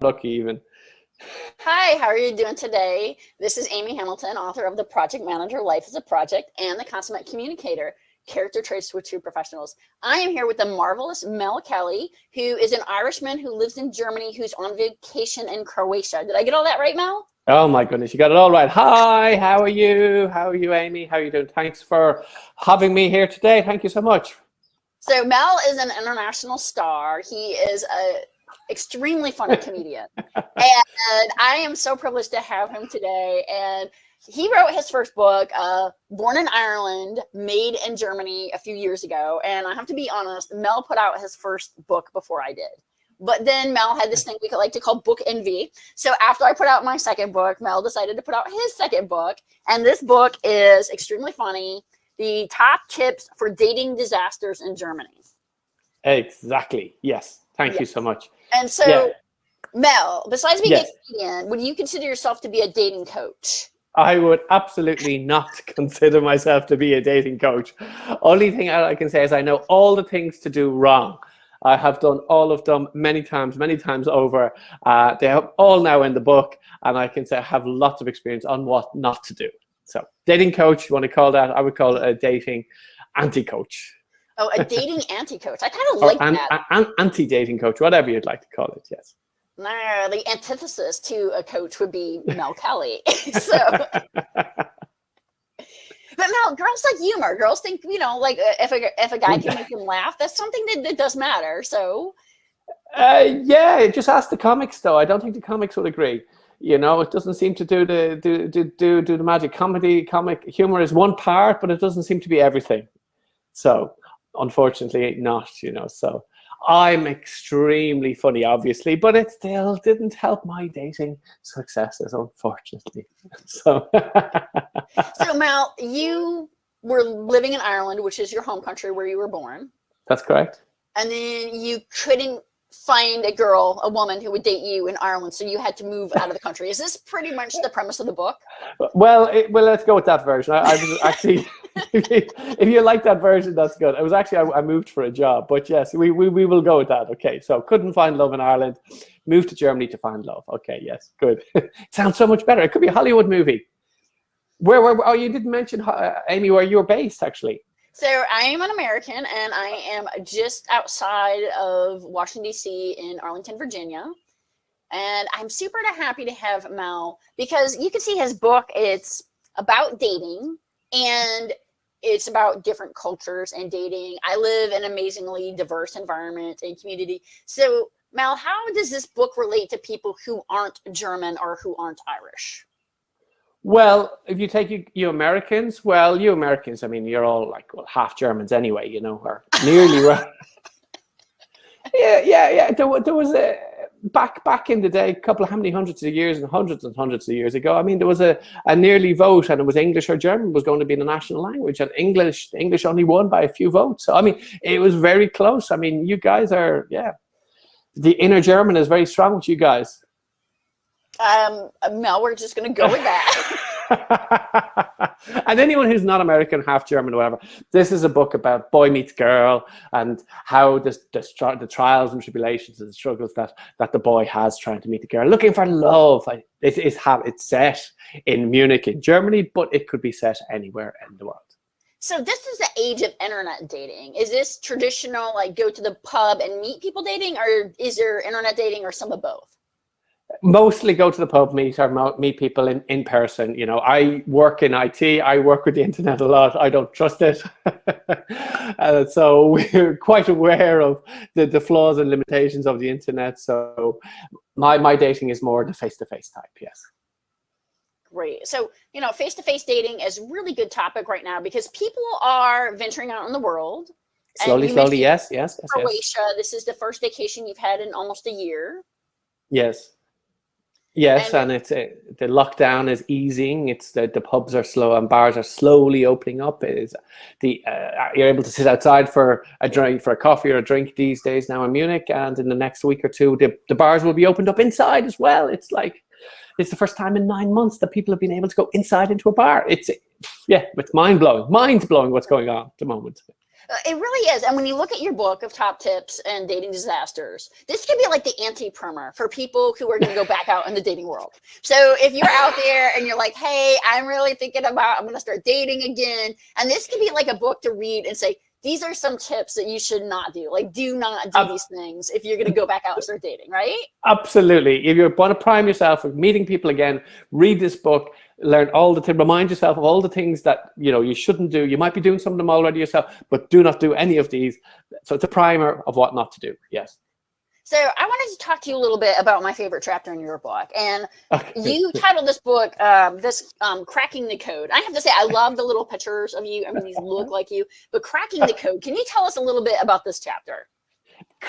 lucky even. Hi, how are you doing today? This is Amy Hamilton, author of The Project Manager, Life as a Project, and The Consummate Communicator, Character Traits with True Professionals. I am here with the marvelous Mel Kelly, who is an Irishman who lives in Germany, who's on vacation in Croatia. Did I get all that right, Mel? Oh my goodness, you got it all right. Hi, how are you? How are you, Amy? How are you doing? Thanks for having me here today. Thank you so much. So Mel is an international star. He is a extremely funny comedian. And I am so privileged to have him today. And he wrote his first book, Born in Ireland, Made in Germany, a few years ago. And I have to be honest, Mel put out his first book before I did. But then Mel had this thing we could like to call book envy. So after I put out my second book, Mel decided to put out his second book. And this book is extremely funny. The top tips for dating disasters in Germany. Exactly. Yes. Thank you so much. And so, Yeah. Mel, besides being a Yes. comedian, would you consider yourself to be a dating coach? I would absolutely not consider myself to be a dating coach. Only thing I can say is I know all the things to do wrong. I have done all of them many times over. They are all now in the book, and I can say I have lots of experience on what not to do. So, dating coach, you want to call that? I would call it a dating anti-coach. Oh, a dating anti-coach. I kind of Or like that. anti-dating coach, whatever you'd like to call it, yes. Nah, the antithesis to a coach would be Mel Kelly. So, but Mel, girls like humor. Girls think, like if a guy can make them laugh, that's something that does matter. So, Yeah, just ask the comics though. I don't think the comics would agree. It doesn't seem to do the magic. Comic humor is one part, but it doesn't seem to be everything. So, unfortunately, not. So I'm extremely funny, obviously, but it still didn't help my dating successes, unfortunately. So, so Mel, you were living in Ireland, which is your home country where you were born, that's correct. and then you couldn't find a woman who would date you in Ireland, so you had to move out of the country. Is this pretty much the premise of the book? Well, let's go with that version. I was actually, if you like that version, that's good. It was actually I moved for a job, but yes, we will go with that. Okay, so couldn't find love in Ireland, moved to Germany to find love. Okay, yes, good. Sounds so much better. It could be a Hollywood movie. Where oh, you didn't mention Amy, where you're based actually. So I am an American, and I am just outside of Washington, D.C. in Arlington, Virginia. And I'm super happy to have Mel because you can see his book. It's about dating, and it's about different cultures and dating. I live in an amazingly diverse environment and community. So Mel, how does this book relate to people who aren't German or who aren't Irish? Well, if you take you Americans, I mean, you're all like half Germans anyway, or nearly. Yeah. There was a back in the day, how many hundreds of years and hundreds of years ago. I mean, there was a nearly vote, and it was English or German was going to be the national language, and English only won by a few votes. So I mean, it was very close. I mean, you guys are, yeah, the inner German is very strong with you guys. Mel, we're just going to go with that. And anyone who's not American, half German, whatever, this is a book about boy meets girl and how the trials and tribulations and the struggles that the boy has trying to meet the girl, looking for love. It's set in Munich in Germany, but it could be set anywhere in the world. So this is the age of internet dating. Is this traditional, like go to the pub and meet people dating, or is there internet dating, or some of both? Mostly go to the pub, meet people in person. I work in IT. I work with the internet a lot. I don't trust it. So we're quite aware of the flaws and limitations of the internet. So my dating is more the face-to-face type, yes. Great. So, face-to-face dating is a really good topic right now because people are venturing out in the world. Slowly, yes. Croatia, this is the first vacation you've had in almost a year. Yes, and it's the lockdown is easing. It's the pubs are slow and bars are slowly opening up. It is you're able to sit outside for a drink, for a coffee or a drink these days now in Munich, and in the next week or two, the bars will be opened up inside as well. It's the first time in 9 months that people have been able to go inside into a bar. It's mind blowing what's going on at the moment. It really is. And when you look at your book of top tips and dating disasters, this could be like the anti-primer for people who are going to go back out in the dating world. So if you're out there and you're like, hey, I'm really thinking about, I'm going to start dating again. And this could be like a book to read and say, these are some tips that you should not do. Like, do not do these things if you're going to go back out and start dating, right? Absolutely. If you want to prime yourself with meeting people again, read this book, learn all the things, remind yourself of all the things that, you know, you shouldn't do. You might be doing some of them already yourself, but do not do any of these. So it's a primer of what not to do. Yes. So I wanted to talk to you a little bit about my favorite chapter in your book. And you titled this book, Cracking the Code. I have to say, I love the little pictures of you. I mean, these look like you, but Cracking the Code. Can you tell us a little bit about this chapter?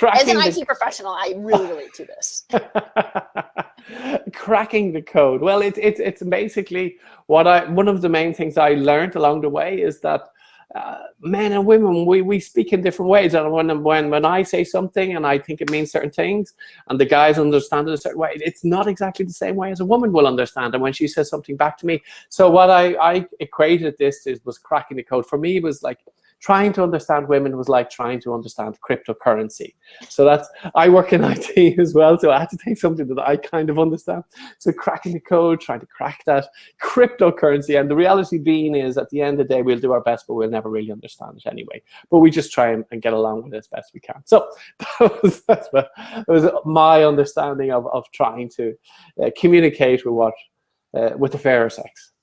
As an IT professional, I really relate to this. Cracking the code. Well, it's basically one of the main things I learned along the way is that men and women, we speak in different ways. And when I say something and I think it means certain things and the guys understand it a certain way, it's not exactly the same way as a woman will understand. And when she says something back to me, so what I equated this was cracking the code. For me, it was like trying to understand women was like trying to understand cryptocurrency. So I work in IT as well, so I had to take something that I kind of understand. So cracking the code, trying to crack that cryptocurrency, and the reality being is at the end of the day, we'll do our best, but we'll never really understand it anyway. But we just try and get along with it as best we can. So that was my understanding of trying to communicate with the fairer sex.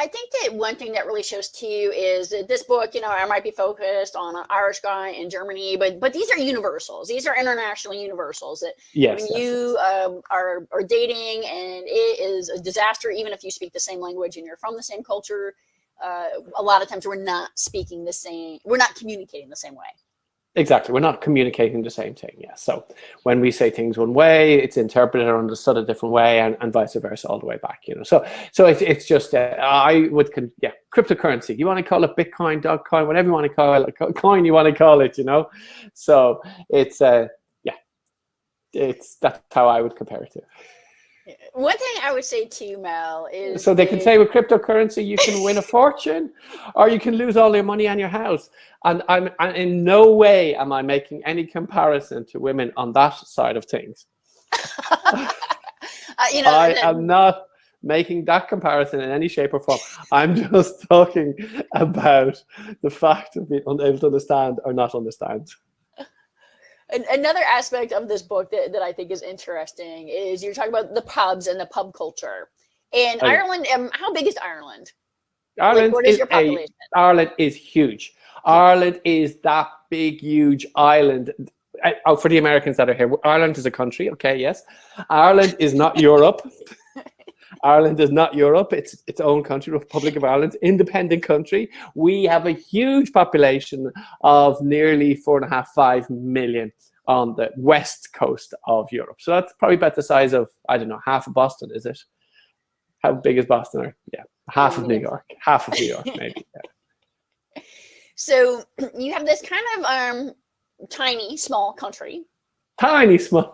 I think that one thing that really shows too is that this book, you know, I might be focused on an Irish guy in Germany, but these are universals. These are international universals that yes, when you are dating and it is a disaster, even if you speak the same language and you're from the same culture, a lot of times we're not communicating the same way. Exactly. We're not communicating the same thing. Yeah. So when we say things one way, it's interpreted or understood a different way, and vice versa all the way back, you know. So it's just, cryptocurrency. You want to call it Bitcoin, Dogecoin, whatever you want to call it, coin you want to call it, you know. So it's, that's how I would compare it to. One thing I would say too, Mel, is so they can say with cryptocurrency you can win a fortune, or you can lose all your money and your house. And I'm in no way am I making any comparison to women on that side of things. You know, I am not making that comparison in any shape or form. I'm just talking about the fact of being unable to understand or not understand. Another aspect of this book that I think is interesting is you're talking about the pubs and the pub culture. In Ireland, how big is Ireland? Ireland, what is your population? Ireland is huge. Ireland is that big, huge island. For the Americans that are here, Ireland is a country, okay, yes. Ireland is not Europe. Ireland is not Europe. It's its own country, Republic of Ireland, independent country. We have a huge population of nearly 4.5 million on the west coast of Europe. So that's probably about the size of, I don't know, half of Boston, is it? How big is Boston? Yeah, half of New York. Half of New York, maybe. Yeah. So you have this kind of tiny, small country. Tiny, small.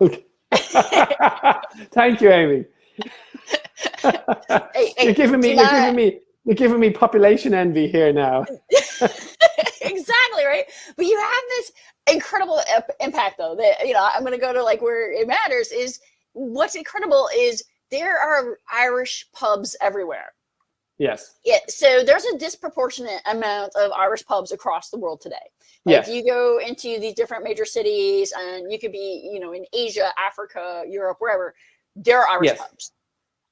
Thank you, Amy. You're giving me population envy here now. Exactly, right? But you have this incredible impact, though, that, you know, I'm going to go to like where it matters is what's incredible is there are Irish pubs everywhere. Yes. Yeah. So there's a disproportionate amount of Irish pubs across the world today. Like, yes. You go into these different major cities, and you could be, you know, in Asia, Africa, Europe, wherever. There are Irish pubs.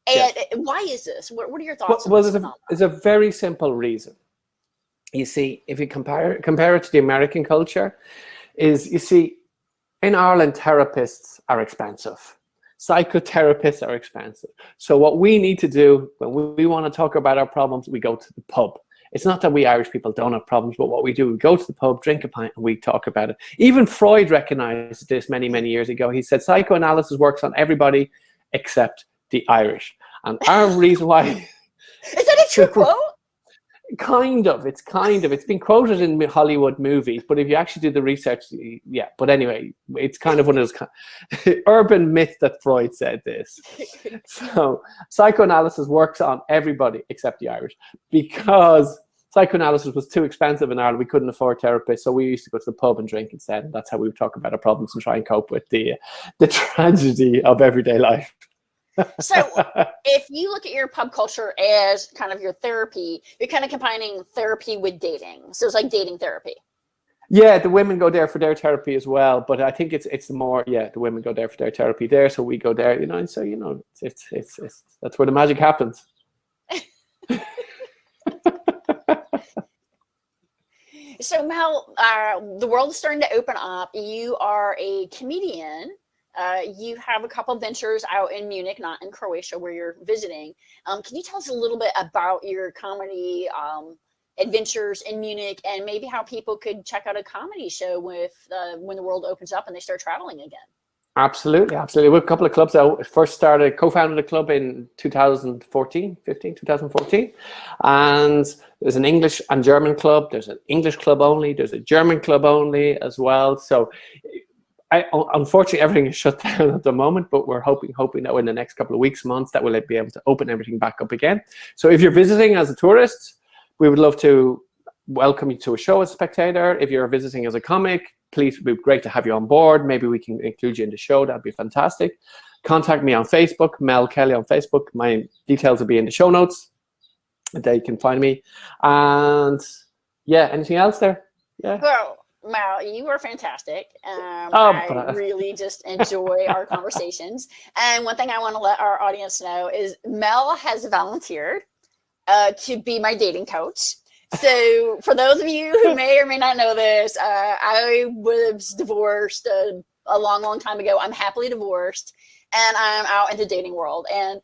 And yes. Why is this? What are your thoughts? Well, there's a very simple reason. You see, if you compare it to the American culture, is you see, in Ireland, therapists are expensive. Psychotherapists are expensive. So what we need to do when we want to talk about our problems, we go to the pub. It's not that we Irish people don't have problems, but what we do, we go to the pub, drink a pint, and we talk about it. Even Freud recognized this many, many years ago. He said psychoanalysis works on everybody except the Irish. And our reason why... Is that a true quote? Kind of. It's been quoted in Hollywood movies, but if you actually do the research, yeah. But anyway, it's kind of one of those urban myths that Freud said this. So psychoanalysis works on everybody except the Irish, because psychoanalysis was too expensive in Ireland. We couldn't afford therapists, so we used to go to the pub and drink instead. And that's how we would talk about our problems and try and cope with the tragedy of everyday life. So if you look at your pub culture as kind of your therapy, you're kind of combining therapy with dating. So it's like dating therapy. Yeah, the women go there for their therapy as well, but I think it's more, yeah, the women go there for their therapy there, so we go there, you know, and so, you know, it's that's where the magic happens. So Mel, the world is starting to open up. You are a comedian. You have a couple of ventures out in Munich, not in Croatia, where you're visiting. Can you tell us a little bit about your comedy adventures in Munich, and maybe how people could check out a comedy show with when the world opens up and they start traveling again? Absolutely, absolutely. We have a couple of clubs. I first co-founded a club in 2014, and there's an English and German club. There's an English club only. There's a German club only as well. So, unfortunately, everything is shut down at the moment, but we're hoping that in the next couple of weeks, months, that we'll be able to open everything back up again. So, if you're visiting as a tourist, we would love to welcome you to a show as a spectator. If you're visiting as a comic, please, it would be great to have you on board. Maybe we can include you in the show. That'd be fantastic. Contact me on Facebook, Mel Kelly on Facebook. My details will be in the show notes. There you can find me. And yeah, anything else there? Yeah. Well, Mel, you are fantastic. I really just enjoy our conversations. And one thing I want to let our audience know is Mel has volunteered to be my dating coach. So for those of you who may or may not know this, I was divorced a long time ago. I'm happily divorced, and I'm out in the dating world. And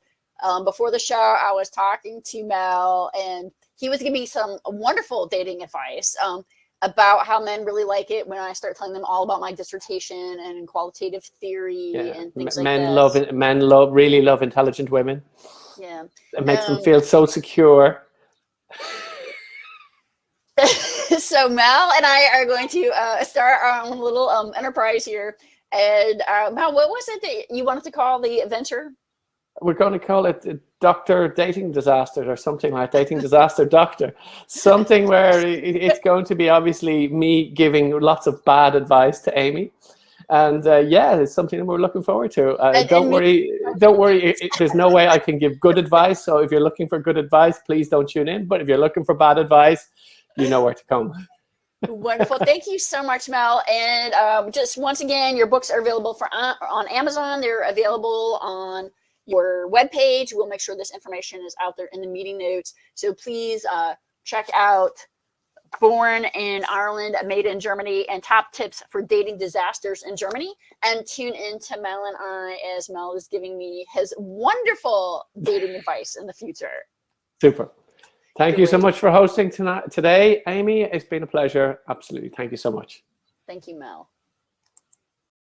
before the show, I was talking to Mel, and he was giving me some wonderful dating advice about how men really like it when I start telling them all about my dissertation and qualitative theory and things like that. Men really love intelligent women. Yeah, it makes them feel so secure. So Mel and I are going to start our own little enterprise here. And Mel, what was it that you wanted to call the adventure? We're going to call it Dr. Dating Disaster or something like Dating Disaster Doctor. Something where it's going to be obviously me giving lots of bad advice to Amy. And yeah, it's something that we're looking forward to. Don't worry. There's no way I can give good advice. So if you're looking for good advice, please don't tune in. But if you're looking for bad advice, you know where to come. Wonderful. Thank you so much, Mel. And just once again, your books are available on Amazon. They're available on your webpage. We'll make sure this information is out there in the meeting notes. So please check out Born in Ireland, Made in Germany, and Top Tips for Dating Disasters in Germany. And tune in to Mel and I as Mel is giving me his wonderful dating advice in the future. Super. Thank you so much for hosting today, Amy. It's been a pleasure. Absolutely. Thank you so much. Thank you, Mel.